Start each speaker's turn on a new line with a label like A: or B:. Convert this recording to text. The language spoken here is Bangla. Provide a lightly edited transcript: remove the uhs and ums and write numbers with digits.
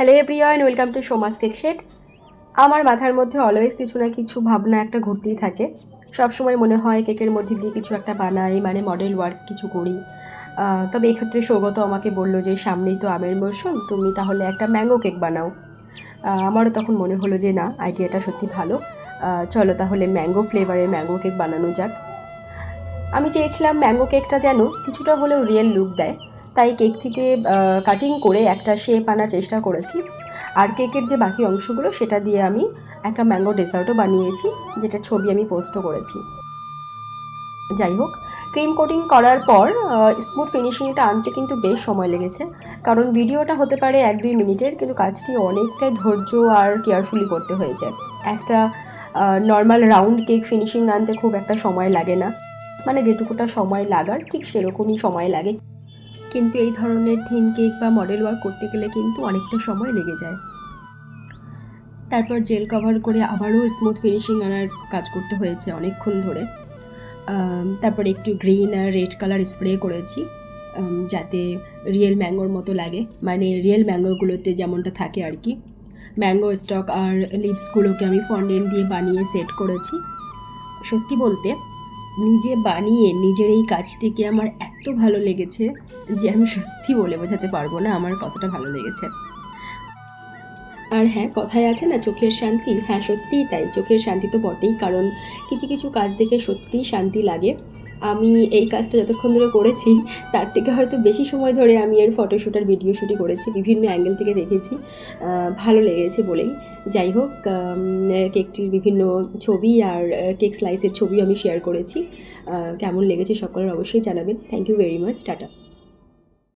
A: Hello everyone, welcome to Soma's cake shed. আমার মাথার মধ্যে অলওয়েজ কিছু না কিছু ভাবনা একটা ঘুরতেই থাকে। সবসময় মনে হয় কেকের মধ্যে দিয়ে কিছু একটা বানাই, মানে মডেল ওয়ার্ক কিছু করি। তবে এক্ষেত্রে সৌগত আমাকে বলল যে সামনেই তো আমের মরশুম, তুমি তাহলে একটা ম্যাঙ্গো কেক বানাও। আমারও তখন মনে হলো যে না, আইডিয়াটা সত্যি ভালো। চলো তাহলে ম্যাঙ্গো ফ্লেভারের ম্যাঙ্গো কেক বানানো যাক। আমি চেয়েছিলাম ম্যাঙ্গো কেকটা যেন কিছুটা হলেও রিয়েল লুক দেয়, তাই কেকটিকে কাটিং করে একটা শেপ আনার চেষ্টা করেছি। আর কেকের যে বাকি অংশগুলো সেটা দিয়ে আমি একটা ম্যাঙ্গো ডেজার্টও বানিয়েছি, যেটার ছবি আমি পোস্টও করেছি। যাই হোক, ক্রিম কোটিং করার পর স্মুথ ফিনিশিংটা আনতে কিন্তু বেশ সময় লেগেছে, কারণ ভিডিওটা হতে পারে 1-2 মিনিটের, কিন্তু কাজটি অনেকটাই ধৈর্য আর কেয়ারফুলি করতে হয়েছে। একটা নর্মাল রাউন্ড কেক ফিনিশিং আনতে খুব একটা সময় লাগে না, মানে যেটুকুটা সময় লাগার ঠিক সেরকমই সময় লাগে, কিন্তু এই ধরনের থিন কেক বা মডেল ওয়ার্ক করতে গেলে কিন্তু অনেকটা সময় লেগে যায়। তারপর জেল কভার করে আবারও স্মুথ ফিনিশিং আনার কাজ করতে হয়েছে অনেকক্ষণ ধরে। তারপর একটু গ্রিন আর রেড কালার স্প্রে করেছি, যাতে রিয়েল ম্যাঙ্গোর মতো লাগে, মানে রিয়েল ম্যাঙ্গোগুলোতে যেমনটা থাকে আর কি। ম্যাঙ্গো স্টক আর লিভসগুলোকে আমি ফন্ডেন্ট দিয়ে বানিয়ে সেট করেছি। সত্যি বলতে নিজে বানিয়ে নিজের এই কাজটিকে আমার এত ভালো লেগেছে যে আমি সত্যি বলে বোঝাতে পারবো না আমার কতটা ভালো লেগেছে। আর হ্যাঁ, কথায় আছে না চোখের শান্তি, হ্যাঁ সত্যিই তাই, চোখের শান্তি তো বটেই, কারণ কিছু কিছু কাজ দেখে সত্যিই শান্তি লাগে। আমি এই কাজটা যতক্ষণ ধরে করেছি তার থেকে হয়তো বেশি সময় ধরে আমি এর ফটোশ্যুট আর ভিডিও শ্যুটই করেছি, বিভিন্ন অ্যাঙ্গেল থেকে দেখেছি, ভালো লেগেছে বলেই। যাই হোক, কেকটির বিভিন্ন ছবি আর কেক স্লাইসের ছবি আমি শেয়ার করেছি। কেমন লেগেছে সকলের অবশ্যই জানাবেন। Thank you very much, tata.